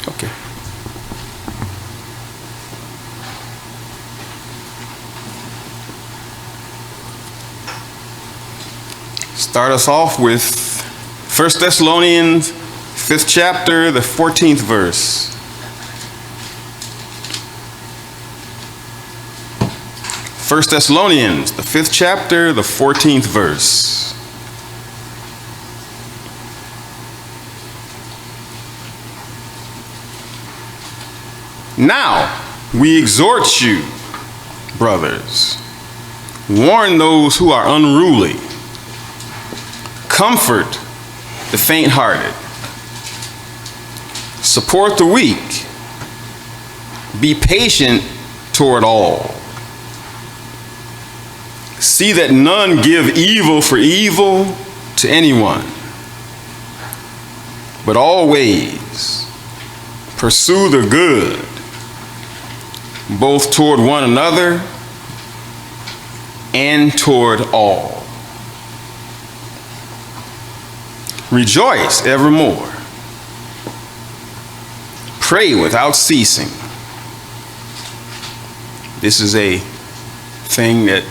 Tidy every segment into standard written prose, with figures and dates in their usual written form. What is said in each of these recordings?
Okay. Start us off with 1 Thessalonians, 5th chapter, the 14th verse. 1 Thessalonians, the 5th chapter, the 14th verse. Now, we exhort you, brothers, warn those who are unruly, comfort the faint-hearted, support the weak, be patient toward all. See that none give evil for evil to anyone, but always pursue the good, both toward one another and toward all. Rejoice evermore. Pray without ceasing. This is a thing that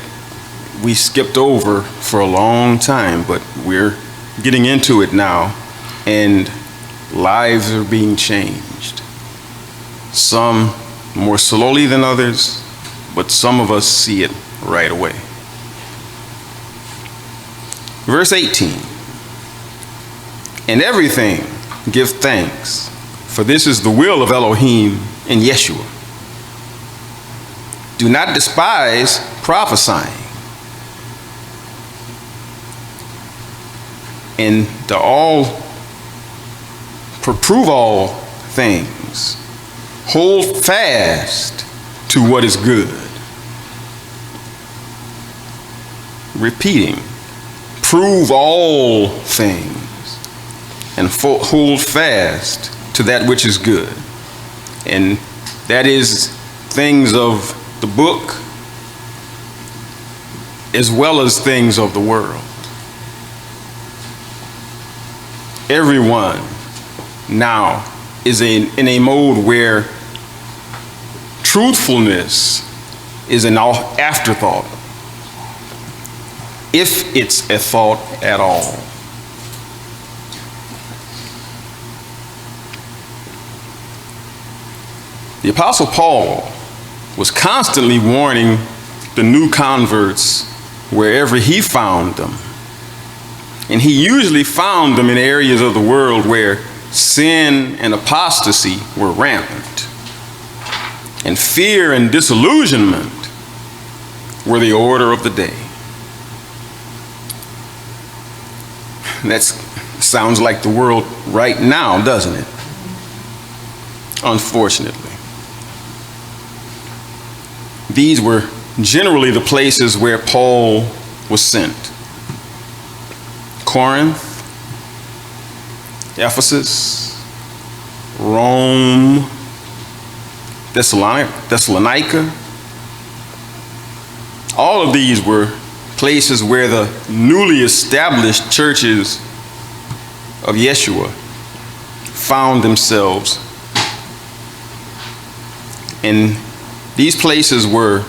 we skipped over for a long time, but we're getting into it now, and lives are being changed. Some more slowly than others, but some of us see it right away. Verse 18. In everything give thanks, for this is the will of Elohim in Yeshua. Do not despise prophesying, and prove all things. Hold fast to what is good. Repeating, prove all things, and hold fast to that which is good. And that is things of the book as well as things of the world. Everyone now is in a mode where truthfulness is an afterthought, if it's a thought at all. The Apostle Paul was constantly warning the new converts wherever he found them. And he usually found them in areas of the world where sin and apostasy were rampant, and fear and disillusionment were the order of the day. That sounds like the world right now, doesn't it? Unfortunately. These were generally the places where Paul was sent. Corinth, Ephesus, Rome, Thessalonica. All of these were places where the newly established churches of Yeshua found themselves. And these places were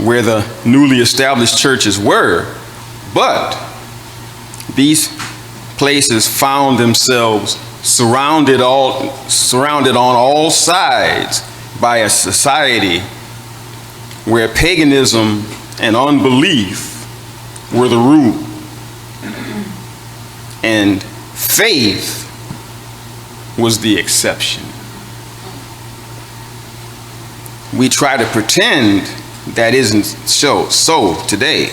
where the newly established churches were, but these places found themselves surrounded on all sides by a society where paganism and unbelief were the rule, and faith was the exception. We try to pretend that isn't so today,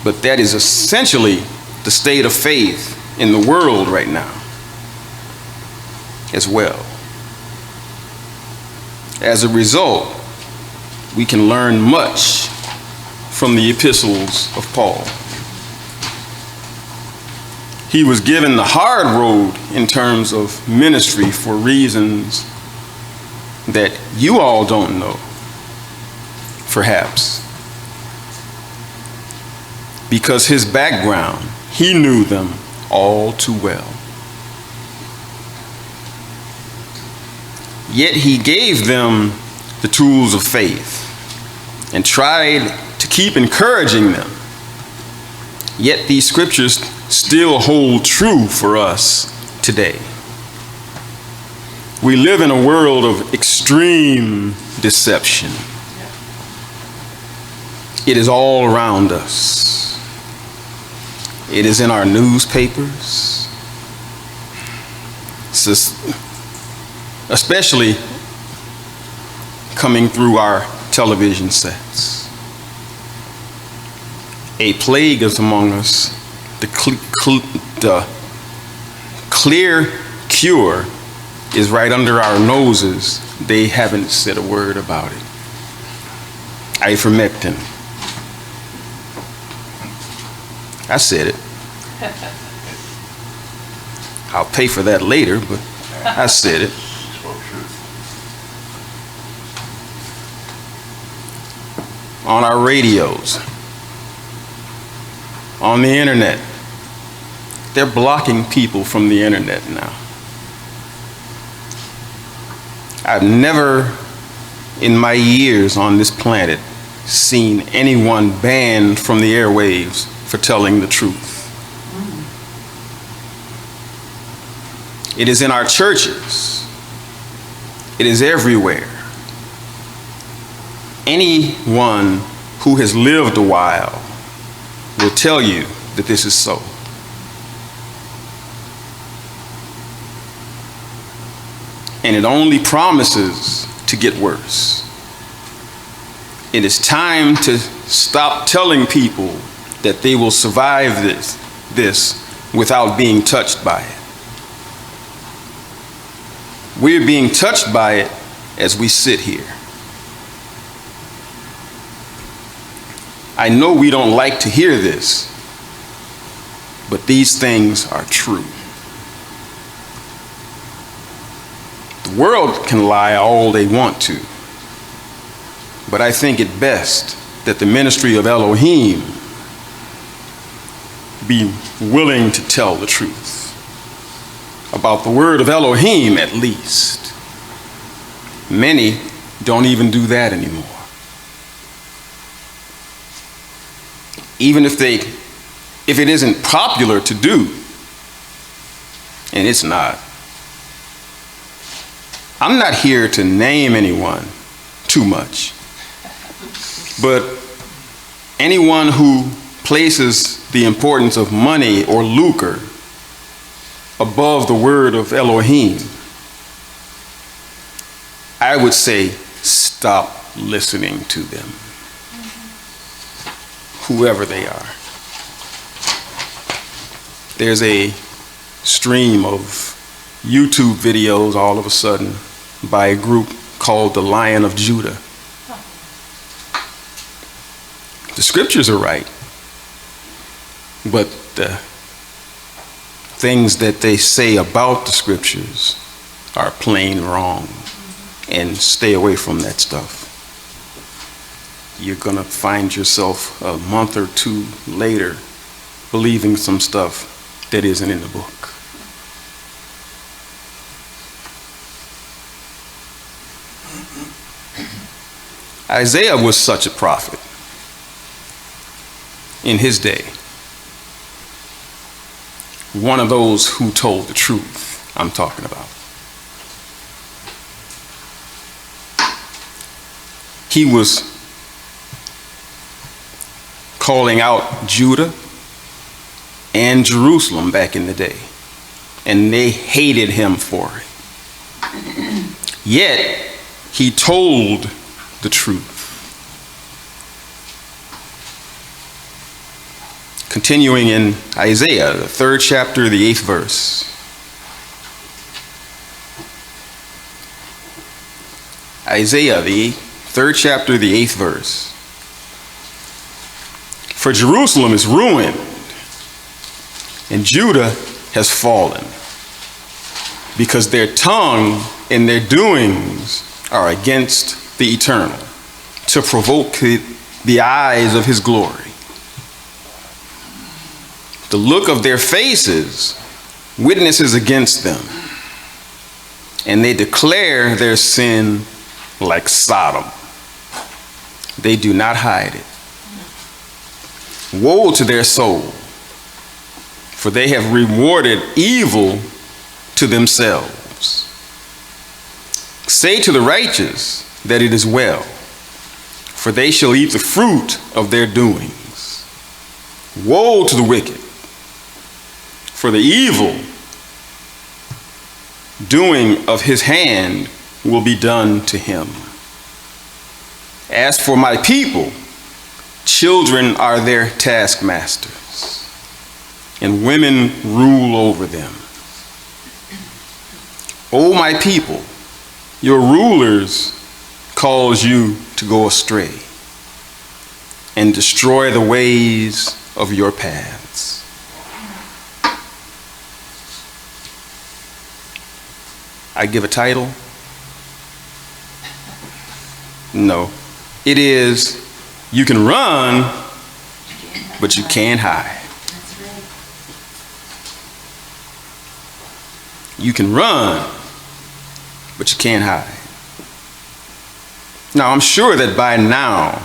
but that is essentially the state of faith in the world right now as well. As a result, we can learn much from the epistles of Paul. He was given the hard road in terms of ministry for reasons that you all don't know, perhaps. Because his background, he knew them all too well. Yet he gave them the tools of faith and tried to keep encouraging them. Yet these scriptures still hold true for us today. We live in a world of extreme deception. It is all around us. It is in our newspapers, especially coming through our television sets. A plague is among us. The clear cure is right under our noses. They haven't said a word about it. Ivermectin. I said it. I'll pay for that later, but I said it. On our radios, on the internet. They're blocking people from the internet now. I've never, in my years on this planet, seen anyone banned from the airwaves for telling the truth. It is in our churches. It is everywhere. Anyone who has lived a while will tell you that this is so. And it only promises to get worse. It is time to stop telling people that they will survive this without being touched by it. We're being touched by it as we sit here. I know we don't like to hear this, but these things are true. The world can lie all they want to, but I think it best that the ministry of Elohim be willing to tell the truth. About the word of Elohim, at least. Many don't even do that anymore. Even if it isn't popular to do, and it's not. I'm not here to name anyone too much, but anyone who places the importance of money or lucre above the word of Elohim, I would say stop listening to them, whoever they are. There's a stream of YouTube videos all of a sudden by a group called the Lion of Judah. The scriptures are right, but the things that they say about the scriptures are plain wrong, and stay away from that stuff. You're going to find yourself a month or two later believing some stuff that isn't in the book. Isaiah was such a prophet in his day. One of those who told the truth, I'm talking about. He was calling out Judah and Jerusalem back in the day, and they hated him for it. Yet, he told the truth. Continuing in Isaiah, the 3rd chapter, the 8th verse. Isaiah, the 3rd chapter, the 8th verse. For Jerusalem is ruined, and Judah has fallen, because their tongue and their doings are against the eternal, to provoke the eyes of his glory. The look of their faces witnesses against them, and they declare their sin like Sodom. They do not hide it. Woe to their soul, for they have rewarded evil to themselves. Say to the righteous that it is well, for they shall eat the fruit of their doings. Woe to the wicked, for the evil doing of his hand will be done to him. As for my people, children are their taskmasters, and women rule over them. O my people, your rulers cause you to go astray and destroy the ways of your paths. I give a title? No. It is, you can run, but you can't hide. You can run, but you can't hide. Now, I'm sure that by now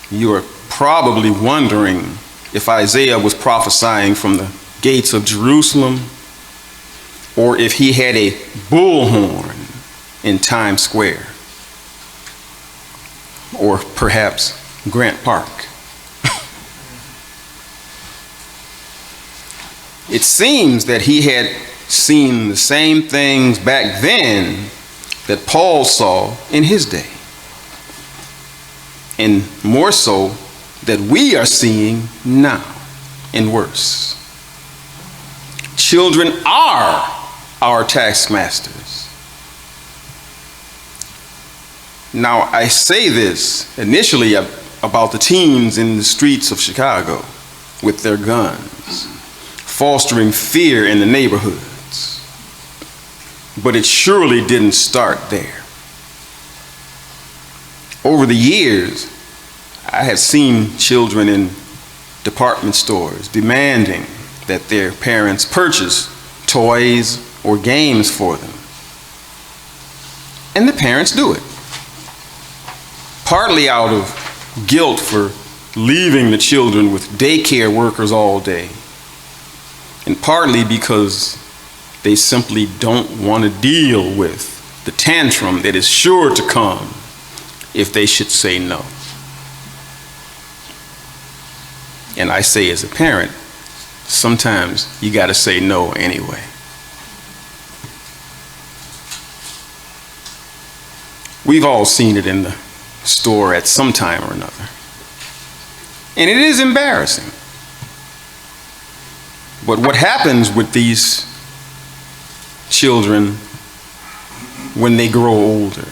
you are probably wondering if Isaiah was prophesying from the gates of Jerusalem, or if he had a bullhorn in Times Square, or perhaps Grant Park. It seems that he had seen the same things back then that Paul saw in his day, and more so that we are seeing now, and worse. Children are our taskmasters. Now, I say this initially about the teens in the streets of Chicago with their guns, fostering fear in the neighborhoods. But it surely didn't start there. Over the years, I have seen children in department stores demanding that their parents purchase toys or games for them. And the parents do it, partly out of guilt for leaving the children with daycare workers all day, and partly because they simply don't want to deal with the tantrum that is sure to come if they should say no. And I say, as a parent, sometimes you got to say no anyway. We've all seen it in the store at some time or another. And it is embarrassing. But what happens with these children when they grow older,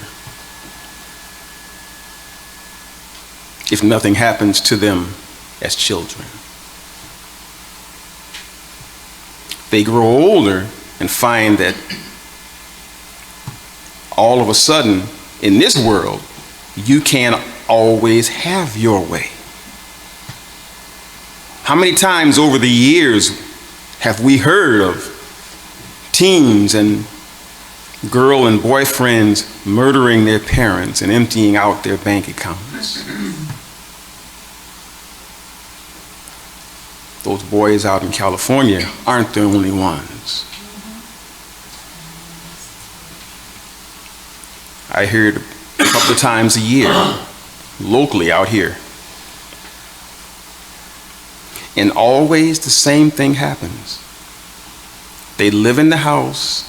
if nothing happens to them as children? They grow older and find that all of a sudden, in this world, you can't always have your way. How many times over the years have we heard of teens and girl and boyfriends murdering their parents and emptying out their bank accounts? Those boys out in California aren't the only ones. I hear it a couple of times a year, locally out here. And always the same thing happens. They live in the house,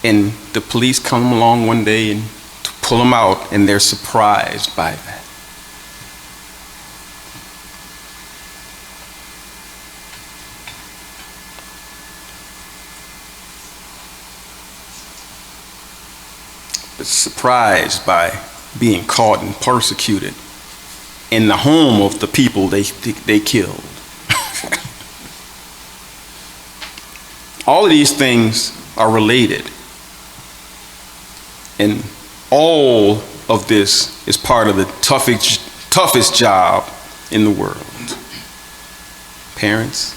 and the police come along one day and to pull them out, and they're surprised by that. But surprised by being caught and persecuted in the home of the people they killed. All of these things are related. And all of this is part of the toughest job in the world. Parents,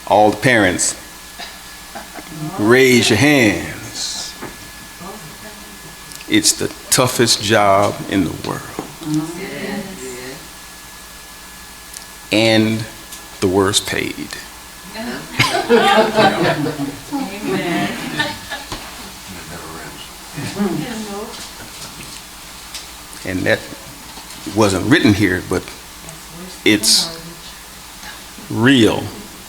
all the parents, raise your hands. It's the toughest job in the world. And the worst paid. And that wasn't written here, but it's real,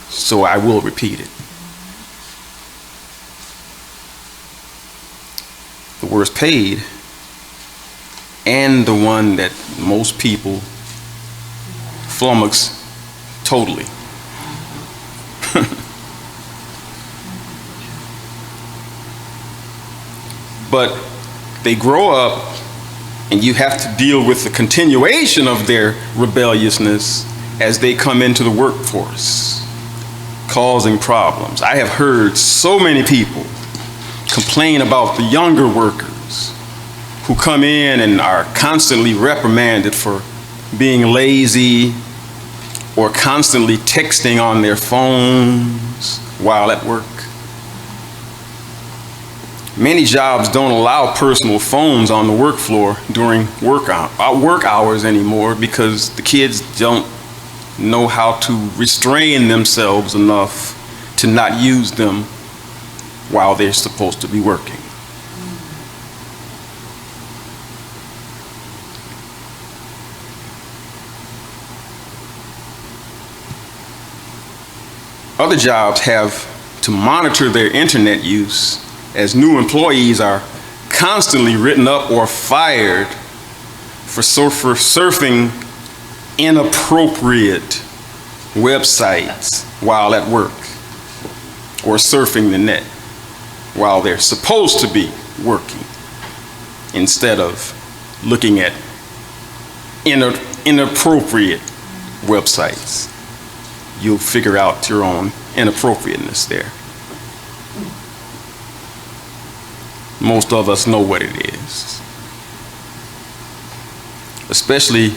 so I will repeat it. The worst paid, and the one that most people flummox totally. But they grow up, and you have to deal with the continuation of their rebelliousness as they come into the workforce, causing problems. I have heard so many people complain about the younger workers who come in and are constantly reprimanded for being lazy or constantly texting on their phones while at work. Many jobs don't allow personal phones on the work floor during work hours anymore because the kids don't know how to restrain themselves enough to not use them while they're supposed to be working. Other jobs have to monitor their internet use, as new employees are constantly written up or fired for surfing inappropriate websites while at work, or surfing the net while they're supposed to be working, instead of looking at inappropriate websites. You'll figure out your own inappropriateness there. Most of us know what it is. Especially,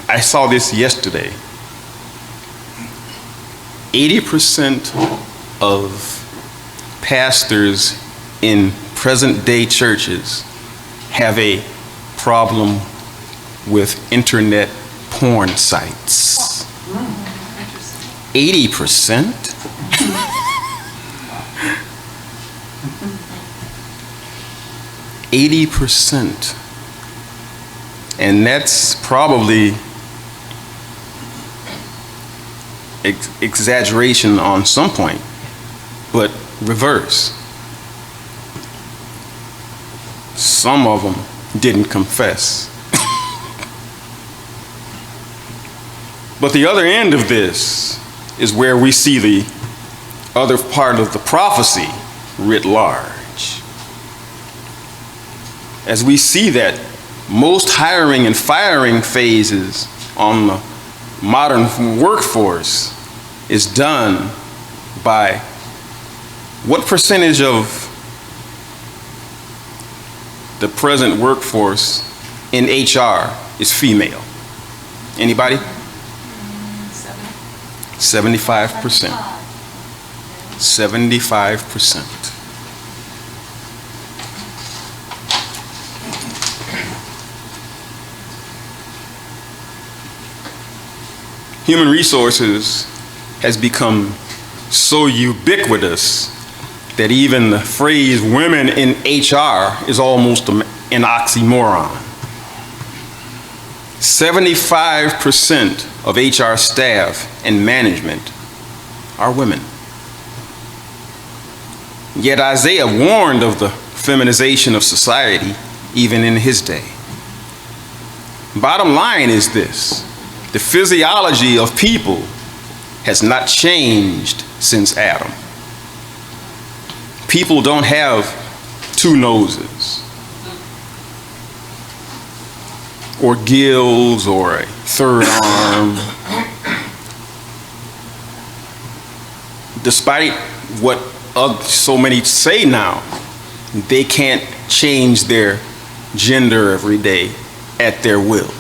I saw this yesterday. 80% of pastors in present-day churches have a problem with internet porn sites. 80%? 80%. And that's probably exaggeration on some point, but reverse. Some of them didn't confess. But the other end of this is where we see the other part of the prophecy writ large. As we see that most hiring and firing phases on the modern workforce is done by what percentage of the present workforce in HR is female? Anybody? 75%. 75%. Human resources has become so ubiquitous that even the phrase women in HR is almost an oxymoron. 75% of HR staff and management are women. Yet Isaiah warned of the feminization of society even in his day. Bottom line is this: the physiology of people has not changed since Adam. People don't have two noses, or gills, or a third arm. Despite what so many say now, they can't change their gender every day at their will.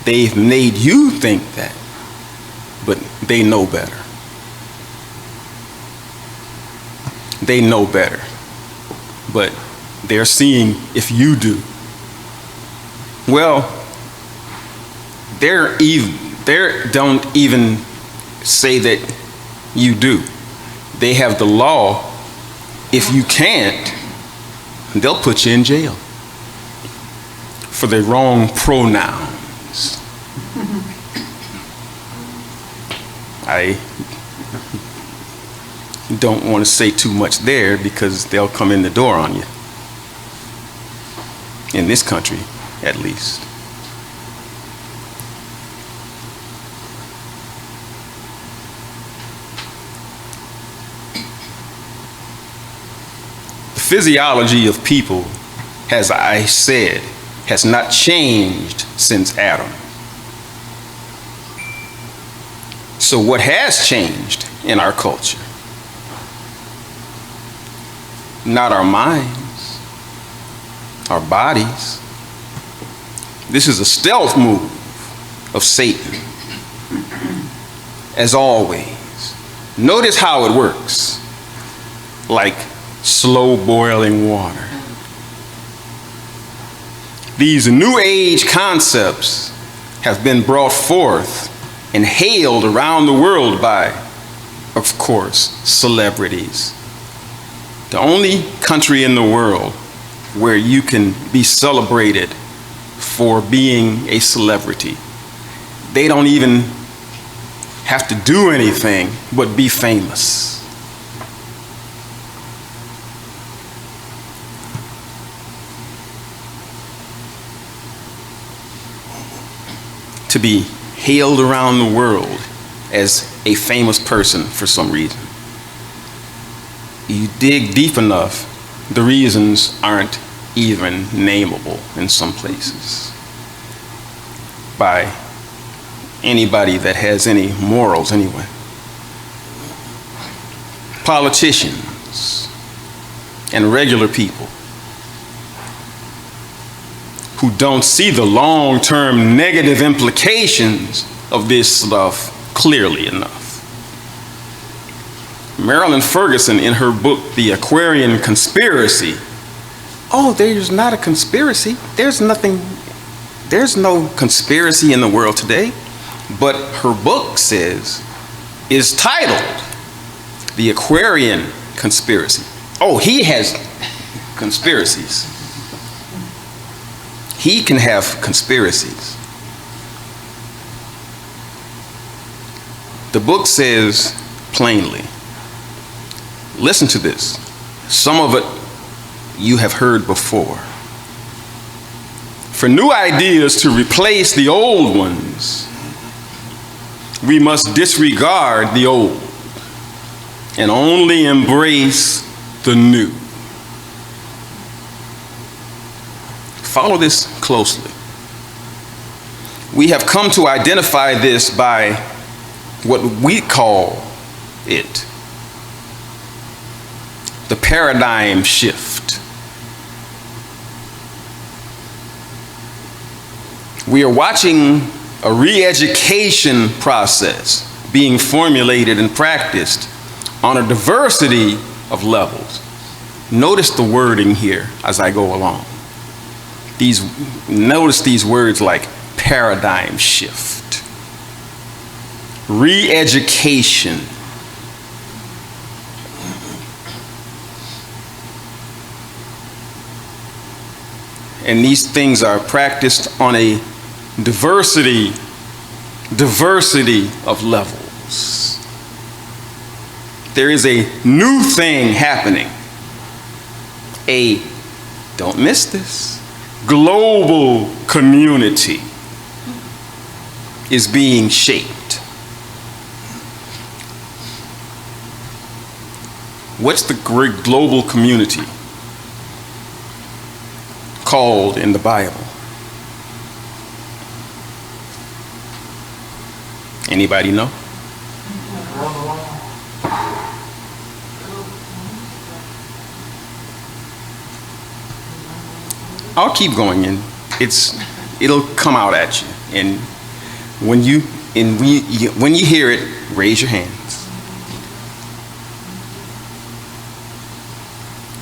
They've made you think that, but they know better. They know better, but they're seeing if you do. Well, they don't even say that you do. They have the law. If you can't, they'll put you in jail for the wrong pronouns. I don't want to say too much there because they'll come in the door on you. In this country, at least. The physiology of people, as I said, has not changed since Adam. So what has changed in our culture? Not our minds, our bodies. This is a stealth move of Satan, as always. Notice how it works, like slow boiling water. These new age concepts have been brought forth and hailed around the world by, of course, celebrities. The only country in the world where you can be celebrated for being a celebrity. They don't even have to do anything but be famous. To be hailed around the world as a famous person for some reason. You dig deep enough, the reasons aren't even nameable in some places by anybody that has any morals anyway. Politicians and regular people who don't see the long-term negative implications of this stuff clearly enough. Marilyn Ferguson, in her book, The Aquarian Conspiracy, there's not a conspiracy. There's no conspiracy in the world today. But her book is titled The Aquarian Conspiracy. He has conspiracies. He can have conspiracies. The book says plainly, listen to this. Some of it you have heard before. For new ideas to replace the old ones, we must disregard the old and only embrace the new. Follow this closely. We have come to identify this by what we call it the paradigm shift. We are watching a re-education process being formulated and practiced on a diversity of levels. Notice the wording here as I go along. Notice these words like paradigm shift, re-education, and these things are practiced on a diversity of levels. There is a new thing happening. Don't miss this, global community is being shaped. What's the great global community called in the Bible? Anybody know? I'll keep going, and it'll come out at you. And when you hear it, raise your hands.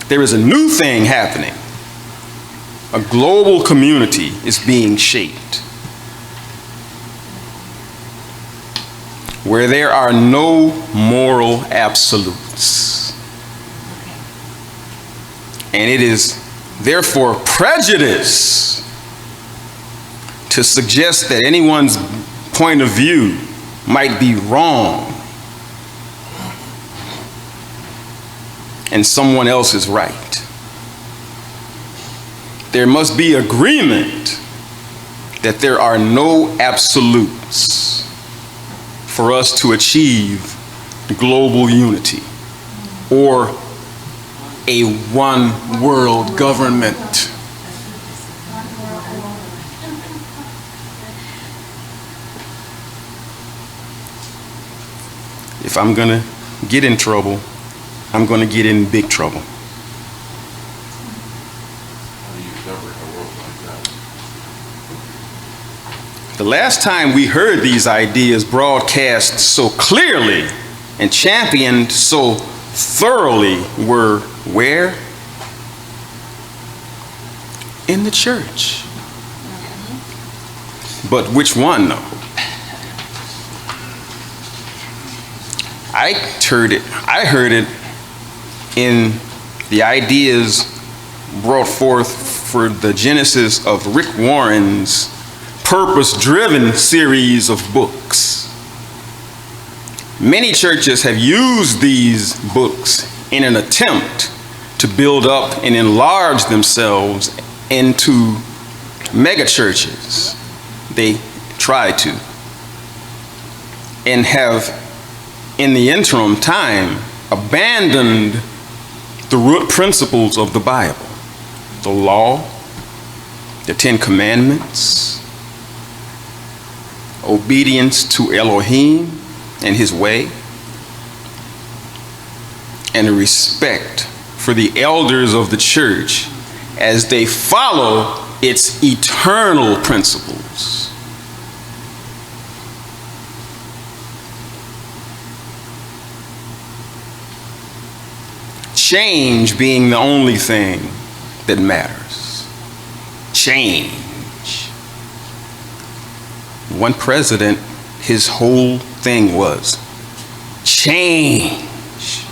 There is a new thing happening. A global community is being shaped, where there are no moral absolutes. And it is therefore prejudice to suggest that anyone's point of view might be wrong and someone else is right. There must be agreement that there are no absolutes for us to achieve global unity or a one world government. If I'm going to get in trouble, I'm going to get in big trouble. The last time we heard these ideas broadcast so clearly and championed so thoroughly were where? In the church. But which one, though? I heard it in the ideas brought forth for the genesis of Rick Warren's purpose-driven series of books. Many churches have used these books in an attempt to build up and enlarge themselves into mega churches. They try to, and have in the interim time abandoned the root principles of the Bible, the law, the 10 Commandments, obedience to Elohim and his way, and a respect for the elders of the church as they follow its eternal principles. Change being the only thing that matters. Change. One president, his whole thing was change.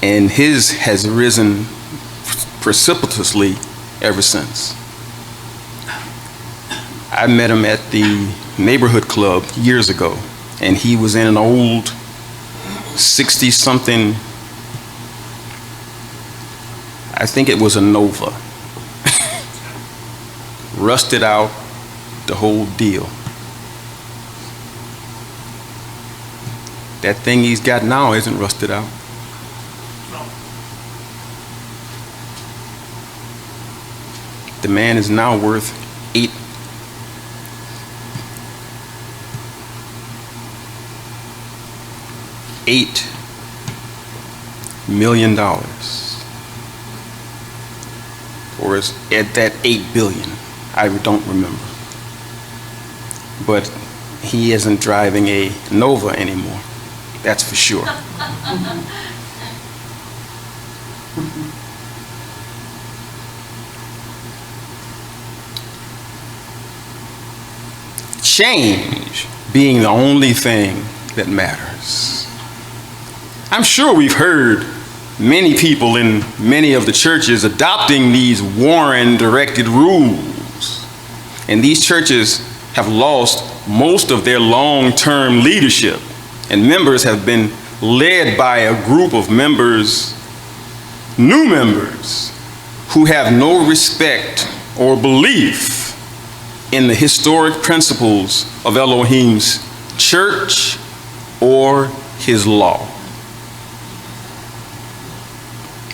And his has risen precipitously ever since. I met him at the neighborhood club years ago, and he was in an old 60-something, I think it was a Nova. Rusted out, the whole deal. That thing he's got now isn't rusted out. The man is now worth $8 million. Or is at that 8 billion. I don't remember. But he isn't driving a Nova anymore. That's for sure. Change being the only thing that matters. I'm sure we've heard many people in many of the churches adopting these Warren-directed rules. And these churches have lost most of their long-term leadership, and members have been led by a group of members, new members, who have no respect or belief in the historic principles of Elohim's church or his law.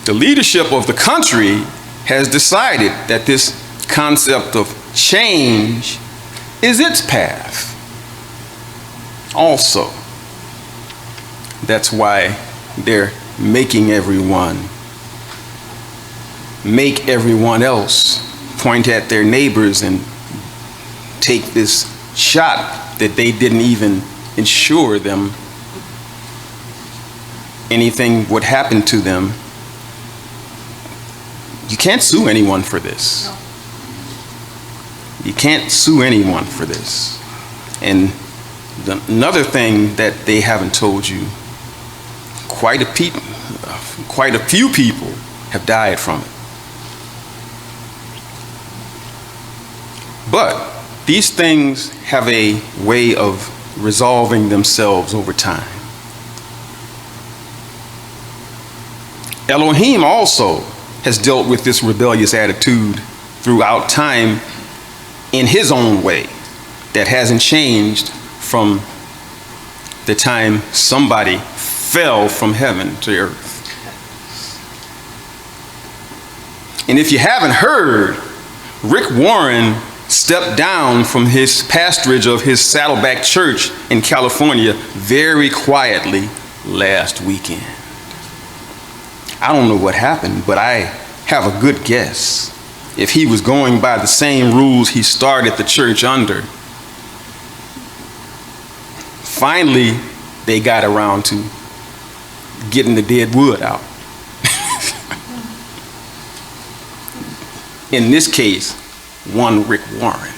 The leadership of the country has decided that this concept of change is its path. Also, that's why they're making everyone make everyone else point at their neighbors and take this shot that they didn't even ensure them anything would happen to them. You can't sue anyone for this. You can't sue anyone for this. And another thing that they haven't told you, quite a few people have died from it. But these things have a way of resolving themselves over time. Elohim also has dealt with this rebellious attitude throughout time in his own way that hasn't changed from the time somebody fell from heaven to earth. And if you haven't heard, Rick Warren stepped down from his pastorage of his Saddleback Church in California very quietly last weekend. I don't know what happened, but I have a good guess. If he was going by the same rules he started the church under, finally they got around to getting the dead wood out. In this case, one Rick Warren.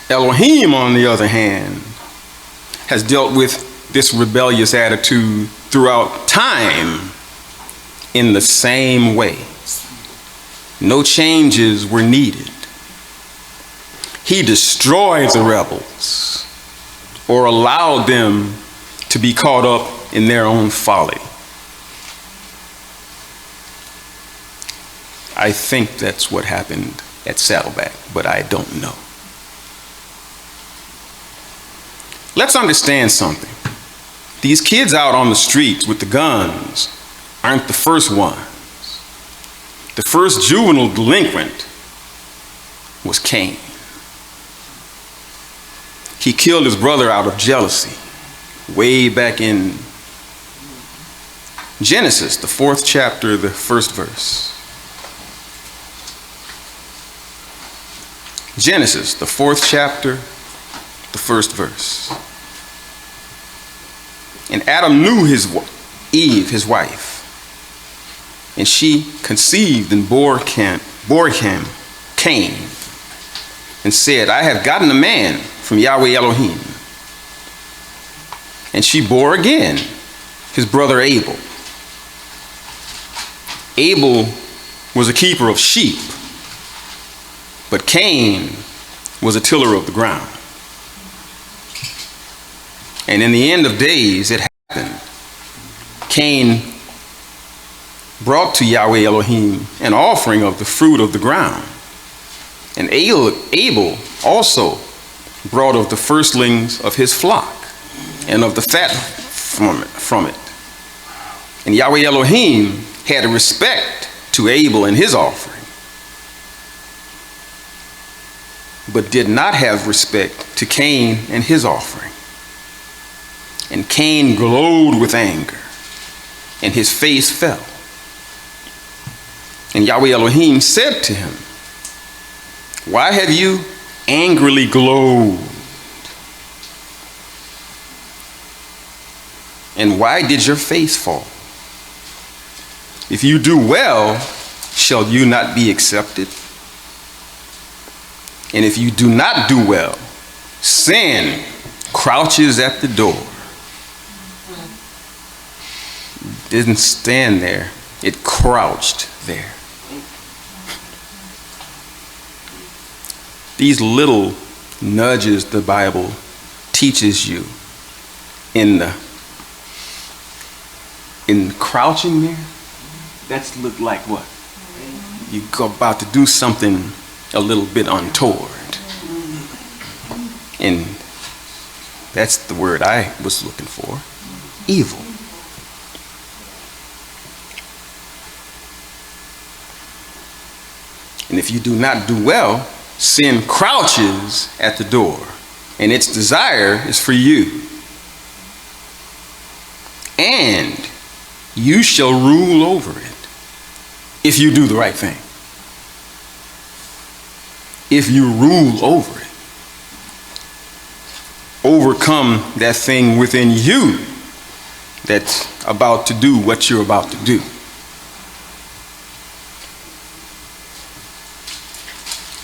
Elohim, on the other hand, has dealt with this rebellious attitude throughout time in the same way. No changes were needed. He destroyed the rebels or allowed them to be caught up in their own folly. I think that's what happened at Saddleback, but I don't know. Let's understand something. These kids out on the streets with the guns aren't the first ones. The first juvenile delinquent was Cain. He killed his brother out of jealousy way back in Genesis, the 4th chapter, the 1st verse. Genesis, the 4th chapter, the 1st verse. And Adam knew Eve, his wife, and she conceived and bore him Cain, and said, I have gotten a man from Yahweh Elohim. And she bore again his brother Abel. Abel was a keeper of sheep, but Cain was a tiller of the ground. And in the end of days, it happened. Cain brought to Yahweh Elohim an offering of the fruit of the ground. And Abel also brought of the firstlings of his flock and of the fat from it. And Yahweh Elohim had a respect to Abel and his offering, but did not have respect to Cain and his offering. And Cain glowed with anger, and his face fell. And Yahweh Elohim said to him, why have you angrily glowed? And why did your face fall? If you do well, shall you not be accepted? And if you do not do well, sin crouches at the door. Didn't stand there, it crouched there. These little nudges the Bible teaches you in crouching there, that's look like what? You're about to do something a little bit untoward. And that's the word I was looking for, evil. And if you do not do well, sin crouches at the door, and its desire is for you. And you shall rule over it if you do the right thing. If you rule over it. Overcome that thing within you that's about to do what you're about to do.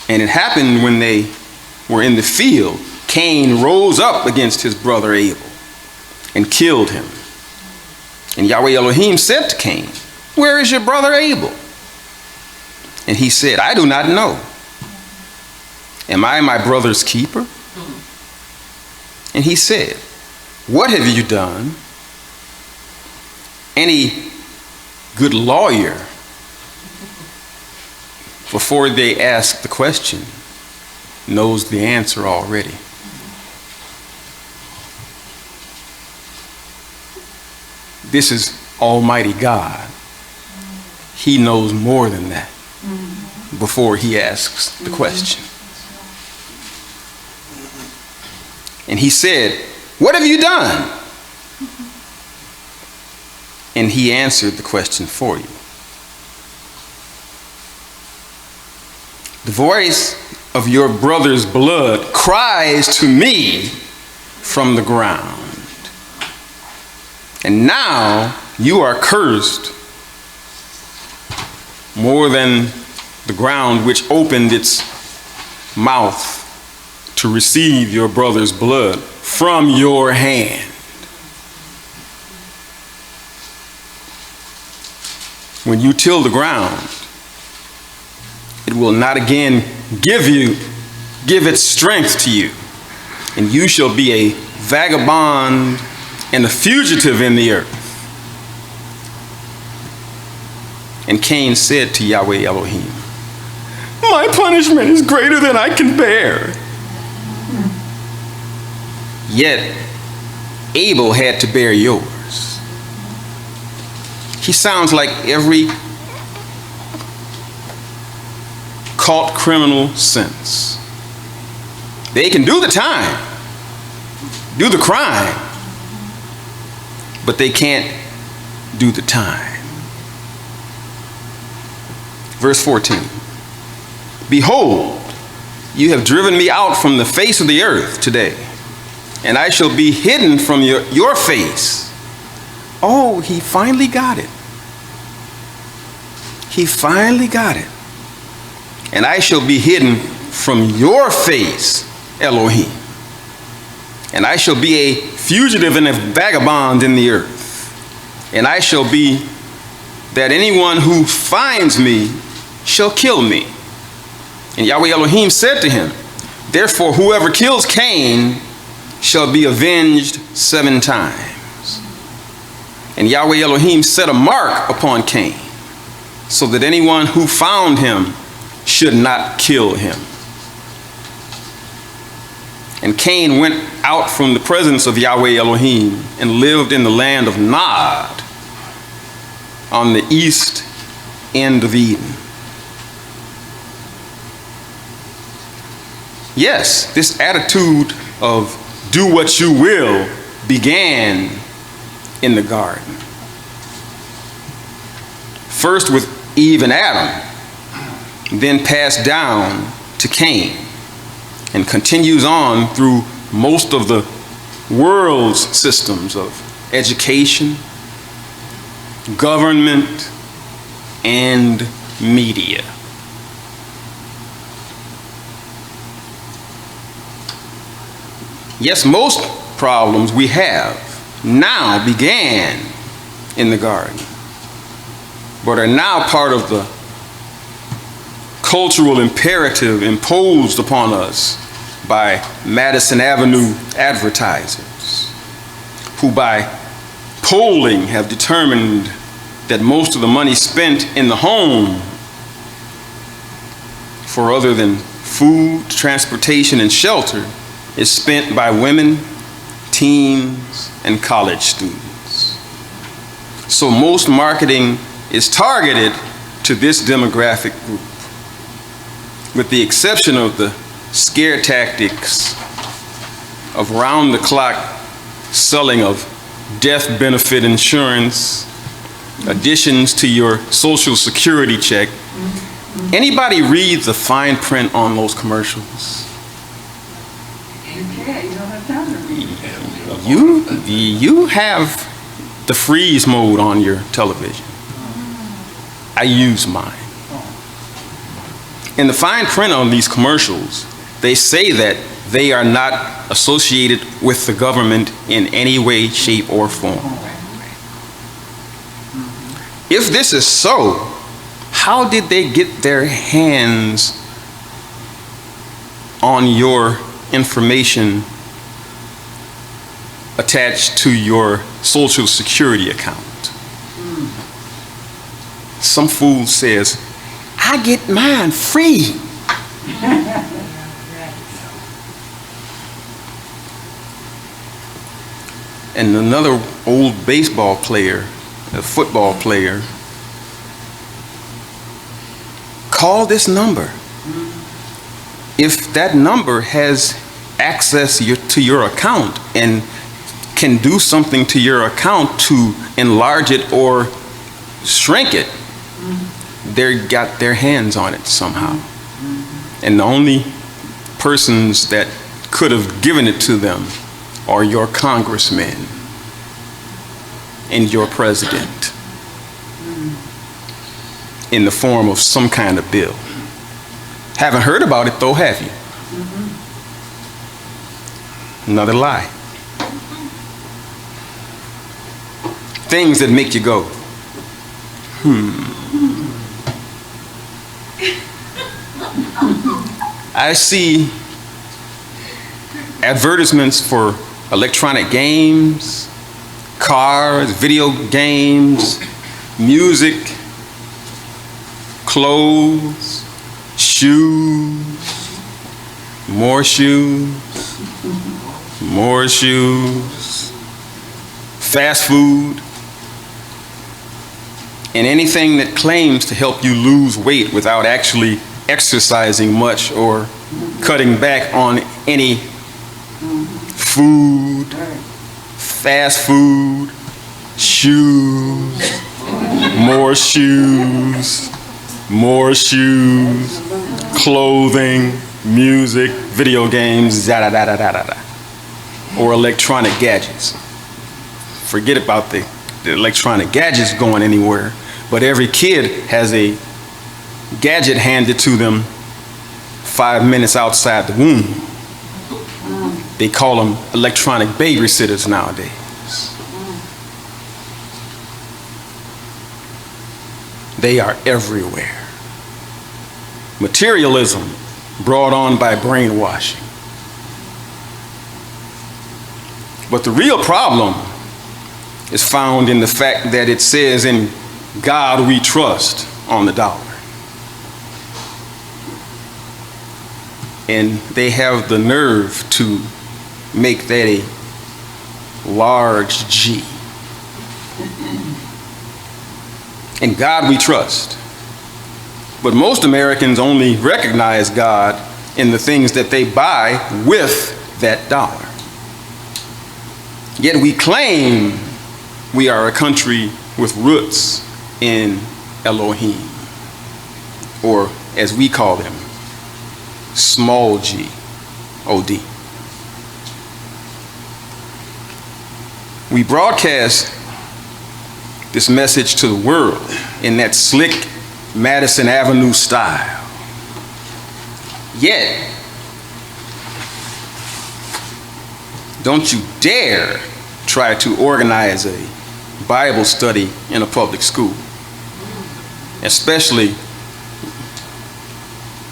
And it happened when they were in the field, Cain rose up against his brother Abel and killed him. And Yahweh Elohim said to Cain, "Where is your brother Abel?" And he said, "I do not know. Am I my brother's keeper?" And he said, "What have you done?" Any good lawyer, before they ask the question, knows the answer already. This is Almighty God. He knows more than that before he asks the question. And he said, "What have you done?" And he answered the question for you. The voice of your brother's blood cries to me from the ground. And now you are cursed more than the ground which opened its mouth to receive your brother's blood from your hand. When you till the ground, it will not again give its strength to you, and you shall be a vagabond and a fugitive in the earth. And Cain said to Yahweh Elohim, "My punishment is greater than I can bear." Yet Abel had to bear yours. He sounds like every caught criminal since. They can do the time, do the crime, but they can't do the time. Verse 14. "Behold, you have driven me out from the face of the earth today, and I shall be hidden from your face." Oh, he finally got it. He finally got it. "And I shall be hidden from your face, Elohim. And I shall be a fugitive and a vagabond in the earth. And I shall be that anyone who finds me shall kill me." And Yahweh Elohim said to him, "Therefore whoever kills Cain shall be avenged 7 times. And Yahweh Elohim set a mark upon Cain, so that anyone who found him should not kill him. And Cain went out from the presence of Yahweh Elohim and lived in the land of Nod, on the east end of Eden." Yes, this attitude of do what you will began in the garden. First with Eve and Adam, then passed down to Cain, and continues on through most of the world's systems of education, government, and media. Yes, most problems we have now began in the garden, but are now part of the cultural imperative imposed upon us by Madison Avenue advertisers, who by polling have determined that most of the money spent in the home for other than food, transportation, and shelter is spent by women, teens, and college students. So most marketing is targeted to this demographic group. with the exception of the scare tactics of round-the-clock selling of death benefit insurance, additions to your Social Security check. Anybody read the fine print on those commercials? You can't. You don't have time to read it. You have the freeze mode on your television. I use mine. In the fine print on these commercials, they say that they are not associated with the government in any way, shape, or form. If this is so, how did they get their hands on your information attached to your Social Security account? Some fool says, I get mine free. And another old baseball player, a football player, call this number. If that number has access to your account and can do something to your account to enlarge it or shrink it, they got their hands on it somehow. And the only persons that could have given it to them are your congressmen and your president in the form of some kind of bill. Haven't heard about it though, have you? Another lie. Things that make you go, I see advertisements for electronic games, cars, video games, music, clothes, shoes, more shoes, more shoes, fast food, and anything that claims to help you lose weight without actually exercising much or cutting back on any food, fast food, shoes, more shoes, more shoes, clothing, music, video games, or electronic gadgets. Forget about the electronic gadgets going anywhere, but every kid has a gadget handed to them 5 minutes outside the womb. They call them electronic babysitters nowadays. They are everywhere. Materialism brought on by brainwashing. But the real problem is found in the fact that it says, "In God we trust," on the dollar. And they have the nerve to make that a large G. In God we trust. But most Americans only recognize God in the things that they buy with that dollar. Yet we claim we are a country with roots in Elohim, or as we call them, small g, O-D. We broadcast this message to the world in that slick Madison Avenue style. Yet, don't you dare try to organize a Bible study in a public school, especially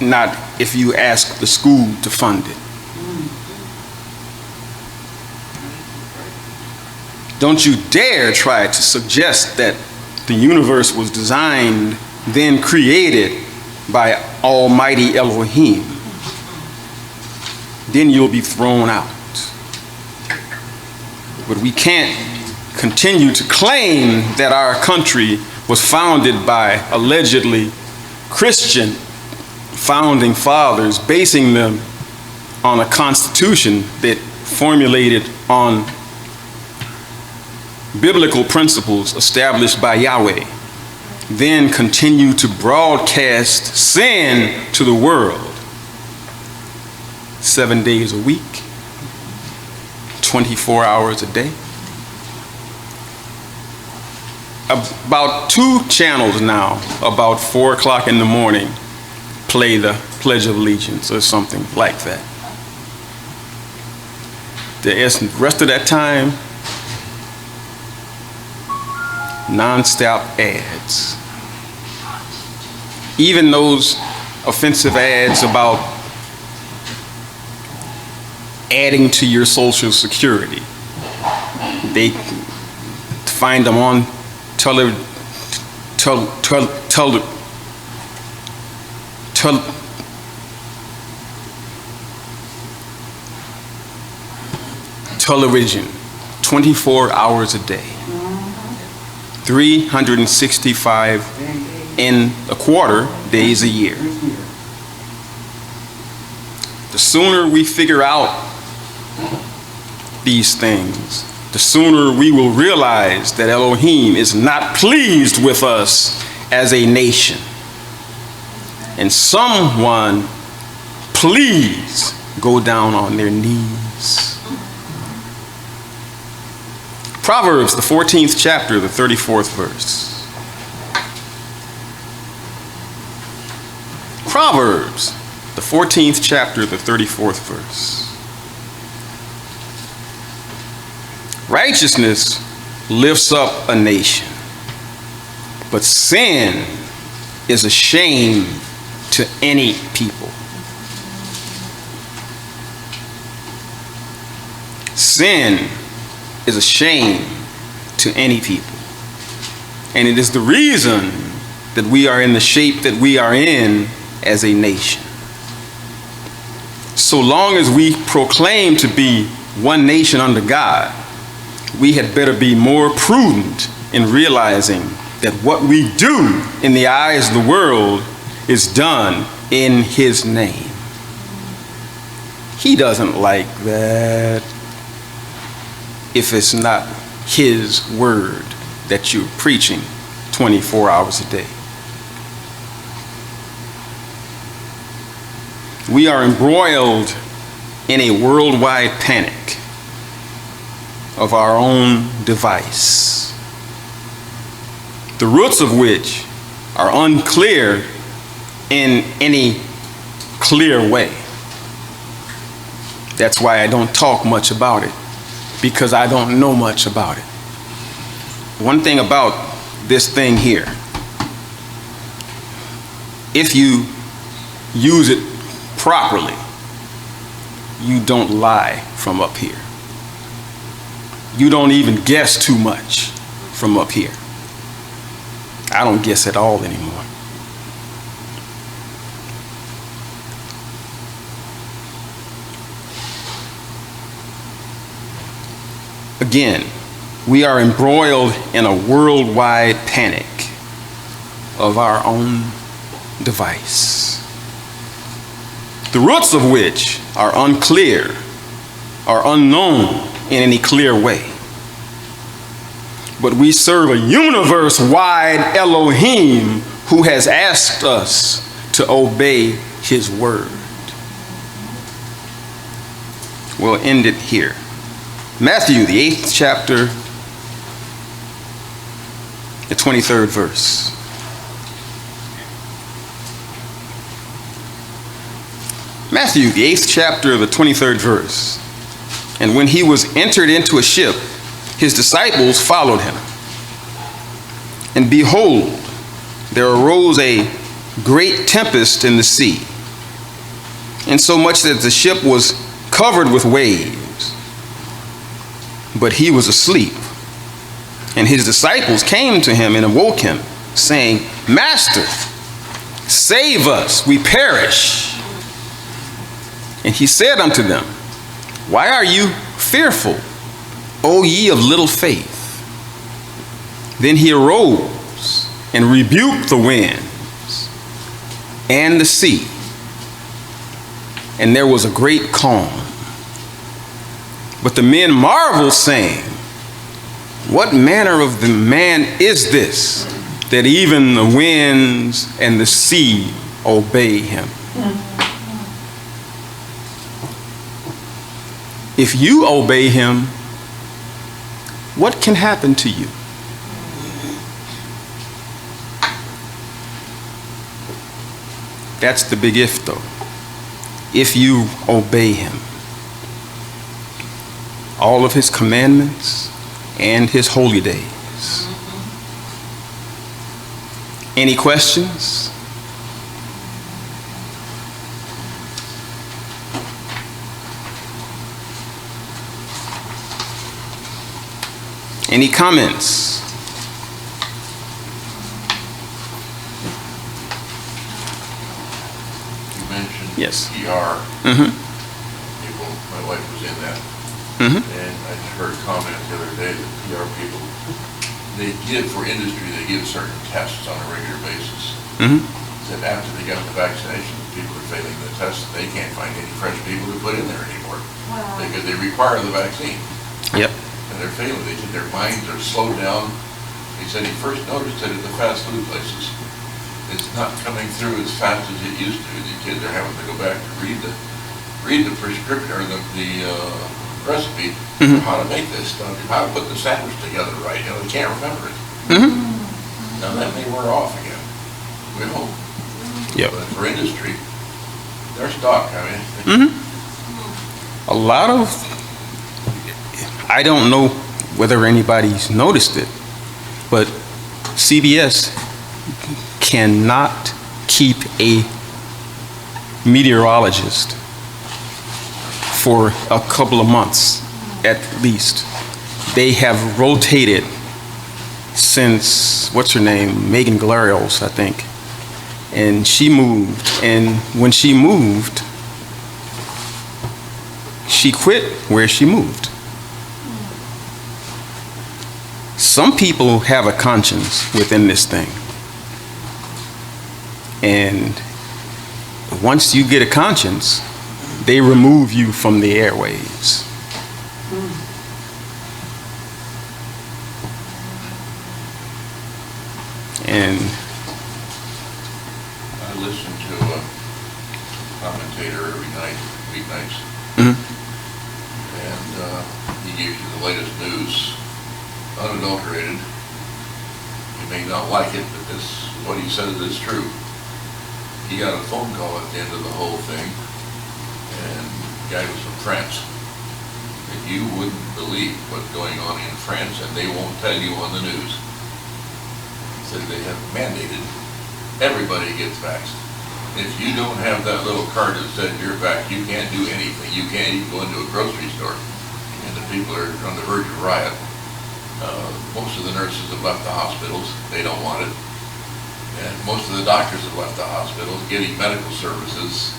not if you ask the school to fund it. Don't you dare try to suggest that the universe was designed, then created by Almighty Elohim. Then you'll be thrown out. But we can't continue to claim that our country was founded by allegedly Christian founding fathers, basing them on a constitution that formulated on biblical principles established by Yahweh, then continue to broadcast sin to the world 7 days a week, 24 hours a day. About 2 channels now, about 4 o'clock in the morning, play the Pledge of Allegiance or something like that. The rest of that time, non-stop ads. Even those offensive ads about adding to your Social Security, they find them on television. Television, 24 hours a day, 365 in a quarter days a year. The sooner we figure out these things, the sooner we will realize that Elohim is not pleased with us as a nation. And someone, please go down on their knees. Proverbs, the 14th chapter, the 34th verse. Proverbs, the 14th chapter, the 34th verse. Righteousness lifts up a nation, but sin is a shame to any people. Sin is a shame to any people. And it is the reason that we are in the shape that we are in as a nation. So long as we proclaim to be one nation under God, we had better be more prudent in realizing that what we do in the eyes of the world is done in His name. He doesn't like that if it's not His word that you're preaching 24 hours a day. We are embroiled in a worldwide panic of our own device, the roots of which are unclear in any clear way. That's why I don't talk much about it, because I don't know much about it. One thing about this thing here, if you use it properly, you don't lie from up here. You don't even guess too much from up here. I don't guess at all anymore. Again, we are embroiled in a worldwide panic of our own device, the roots of which are unclear, are unknown in any clear way. But we serve a universe-wide Elohim who has asked us to obey His word. We'll end it here. Matthew, the 8th chapter, the 23rd verse. Matthew, the 8th chapter, the 23rd verse. And when he was entered into a ship, his disciples followed him. And behold, there arose a great tempest in the sea, insomuch that the ship was covered with waves. But he was asleep. And his disciples came to him and awoke him, saying, Master, save us, we perish. And he said unto them, Why are you fearful, O ye of little faith? Then he arose and rebuked the winds and the sea, and there was a great calm. But the men marveled, saying, what manner of the man is this, that even the winds and the sea obey him? If you obey him, what can happen to you? That's the big if, though. If you obey him, all of his commandments and his holy days. Any questions? Any comments? You mentioned Yes. ER. Mm-hmm. People, my wife was in that. Mm-hmm. And I just heard a comment the other day that PR people, they give for industry, they give certain tests on a regular basis. Mm-hmm. Said after they got the vaccination, people are failing the test. They can't find any fresh people to put in there anymore. Wow. Because they require the vaccine. Yep. And they're failing. They said their minds are slowed down. He said he first noticed it at the fast food places. It's not coming through as fast as it used to. The kids are having to go back to read the prescription or the recipe Mhm. for how to make this stuff, how to put the sandwich together right. You know, they can't remember it. Mm-hmm. Now that may wear off again. We hope. Yep. But for industry, they're stuck. I mean, Mm-hmm. A lot of, I don't know whether anybody's noticed it, but CBS cannot keep a meteorologist for a couple of months at least. They have rotated since, what's her name, Megan Galerios, I think. And she moved, and when she moved, she quit where she moved. Some people have a conscience within this thing. And once you get a conscience, they remove you from the airwaves. And I listen to a commentator every night, weeknights, mhm, and he gives you the latest news, unadulterated. You may not like it, but this, what he says is true. He got a phone call at the end of the whole thing, and the guy was from France. And you wouldn't believe what's going on in France, and they won't tell you on the news. He said they have mandated everybody gets vaxxed. If you don't have that little card that says you're vaxxed, you can't do anything. You can't even go into a grocery store. And the people are on the verge of riot. Most of the nurses have left the hospitals. They don't want it. And most of the doctors have left the hospitals getting medical services.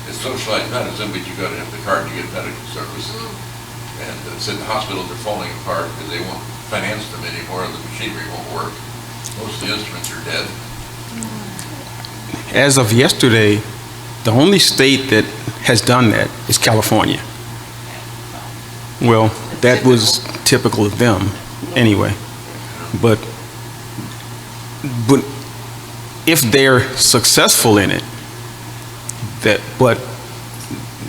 It's socialized medicine, but you got to have the card to get medical services. And it said the hospitals are falling apart because they won't finance them anymore and the machinery won't work. Most of the instruments are dead. as of yesterday, the only state that has done that is California. Well, that was typical of them anyway. But if they're successful in it, but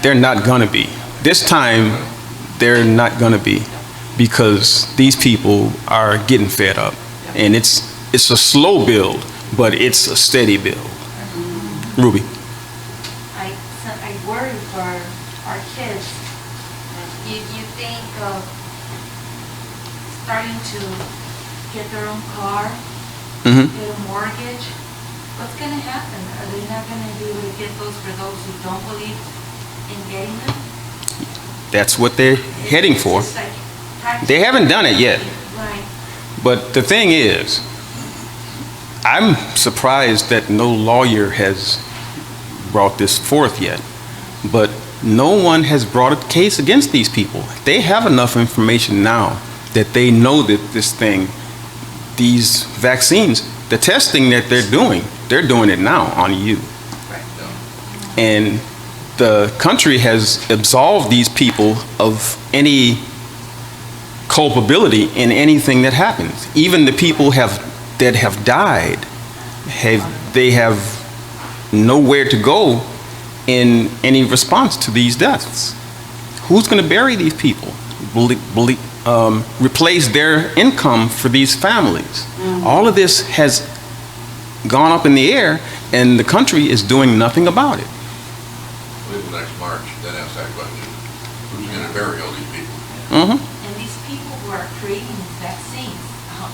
they're not going to be. This time, they're not going to be, because these people are getting fed up. And it's a slow build, but it's a steady build. Ruby. I worry for our kids. You think of starting to get their own car, Mm-hmm. get a mortgage. What's going to happen? Are they not going to be able to get those for those who don't believe in getting them? That's what they're heading for. It's like They haven't done it yet. Right. But the thing is, I'm surprised that no lawyer has brought this forth yet. But no one has brought a case against these people. They have enough information now that they know that this thing, these vaccines, the testing that they're doing it now on you. Right. And the country has absolved these people of any culpability in anything that happens. Even the people that have died, they have nowhere to go in any response to these deaths. Who's going to bury these people? Replace their income for these families? All of this has gone up in the air, and the country is doing nothing about it. Wait till next March, then ask that question. Who's going to bury all these people? Mm-hmm. And these people who are creating these vaccines,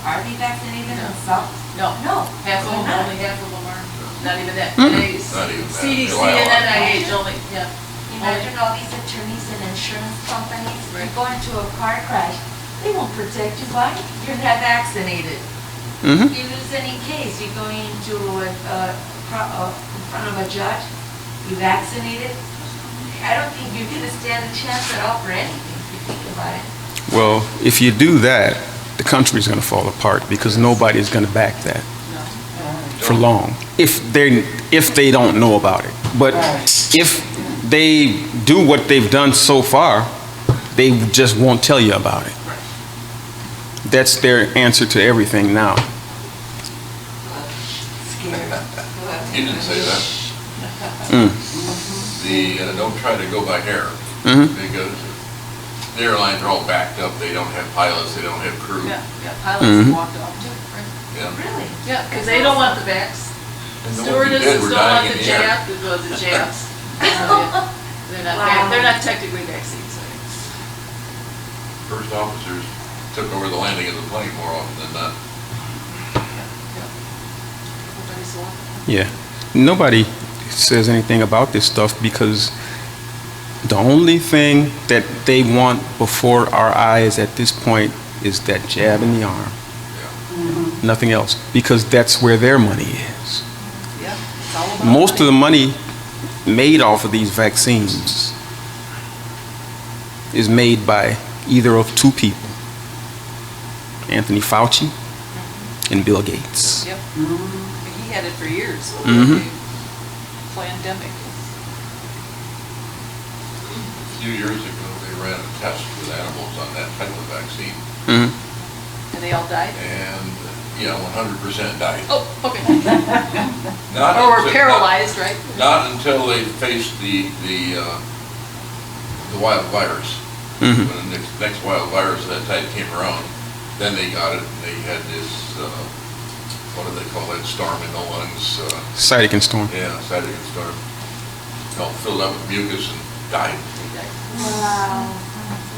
are they vaccinated themselves? No. No. Half of them, they're not. only half of them are, not even that. Mm. Today's Not even that. CDC Well, and NIH only, yeah. Imagine all these attorneys and insurance companies, Right. you go into a car crash, they won't protect you. Why? You're not vaccinated. Mm-hmm. You lose any case, you go into in front of a judge, you vaccinated. I don't think you're gonna stand a chance at all for anything, if you think about it. Well, if you do that, the country's going to fall apart because nobody's going to back that for long. If they don't know about it, but if they do what they've done so far, they just won't tell you about it. That's their answer to everything now. You didn't say that. Don't try to go by hair. Mm-hmm. Because the airlines are all backed up. They don't have pilots. They don't have crew. Yeah, pilots Mhm. walked off too, right? Yeah. Really? Yeah, because they don't want the vax. And the ones who did Stewardesses were don't want dying the in the air. jab, because the jabs. Wow. They're not technically vaccines. First officers took over the landing of the plane more often than not. Everybody's walking. Yeah. Nobody says anything about this stuff because the only thing that they want before our eyes at this point is that jab in the arm. Nothing else. Because that's where their money is. Yeah, it's all about Most of money. the money made off of these vaccines is made by either of two people, Anthony Fauci and Bill Gates. Yep. He had it for years. Mhm. Pandemic. A few years ago, they ran a test with animals on that type of vaccine. Mhm. And they all died? And, 100% died. Oh, okay. Not Or were until- paralyzed, right? Not until they faced the wild virus. Mhm. When the next wild virus of that type came around, then they got it, and they had this, what do they call that, storm in the lungs? Cytokine storm. Yeah, cytokine storm. Filled up with mucus and died. They died. Wow.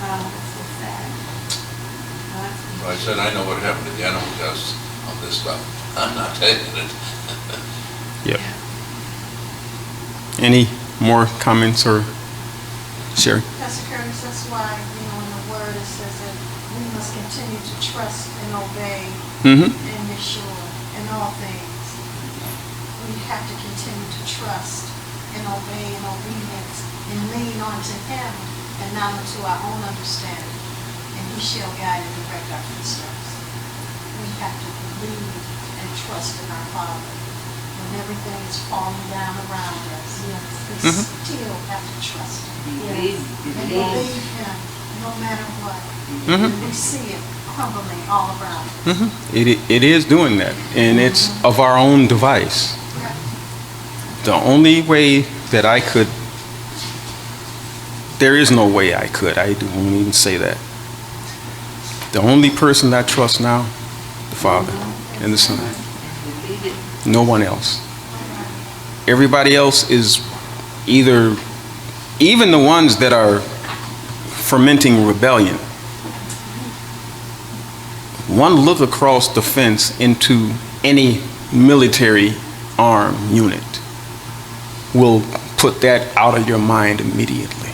Wow, that's so sad. So I said, I know what happened to the animal tests on this stuff. I'm not taking it. Yep. Any more comments or Sherry? Pastor Curtis, that's why, in the word it says that we must continue to trust and obey Mm-hmm. and Yeshua in all things. We have to continue to trust and obey in obedience and lean onto Him and not unto our own understanding. And He shall guide and direct our footsteps. We have to believe and trust in our Father. When everything is falling down around us, we still have to trust Him. Yes. And believe Him no matter what. Mm-hmm. We see it crumbling all around us. Mm-hmm. It is doing that, and it's of our own device. The only way that I could, there is no way I could, I won't even say that. The only person I trust now, the Father and the Son. No one else. Everybody else is either, even the ones that are fermenting rebellion, one look across the fence into any military arm unit will put that out of your mind immediately.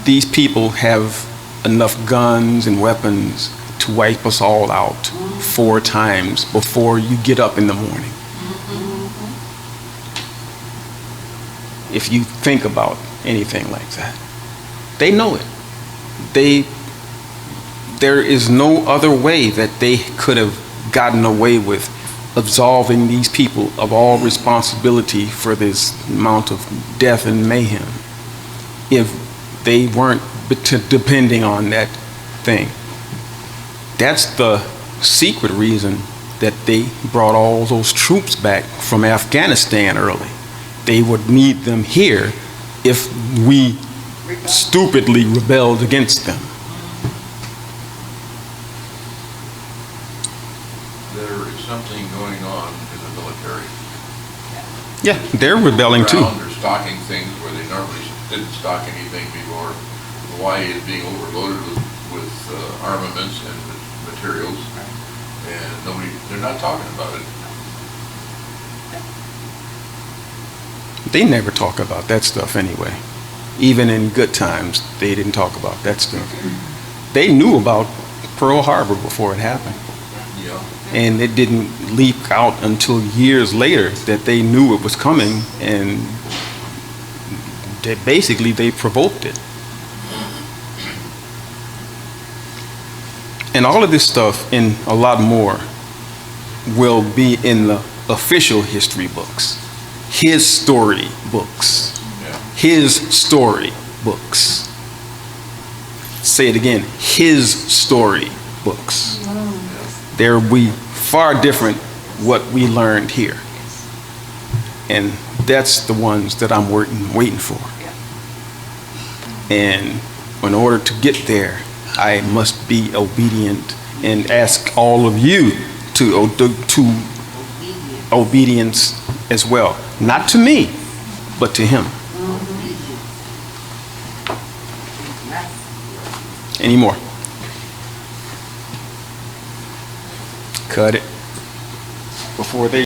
These people have enough guns and weapons to wipe us all out 4 times before you get up in the morning. If you think about anything like that, they know it. There is no other way that they could have gotten away with absolving these people of all responsibility for this amount of death and mayhem. if they weren't depending on that thing. That's the secret reason that they brought all those troops back from Afghanistan early. They would need them here if we stupidly rebelled against them. There is something going on in the military. Yeah, they're rebelling too. They're stocking things where they normally didn't stock anything before. Hawaii is being overloaded with armaments and materials, and they're not talking about it. They never talk about that stuff anyway. Even in good times, they didn't talk about that stuff. They knew about Pearl Harbor before it happened. Yeah. And it didn't leak out until years later that they knew it was coming, and they provoked it. And all of this stuff and a lot more will be in the official history books. His story books. Yeah. His story books. Say it again. His story books. There will be far different what we learned here. And that's the ones that I'm waiting for. And in order to get there, I must be obedient and ask all of you to obedience as well. Not to me, but to him. Any more? Cut it before they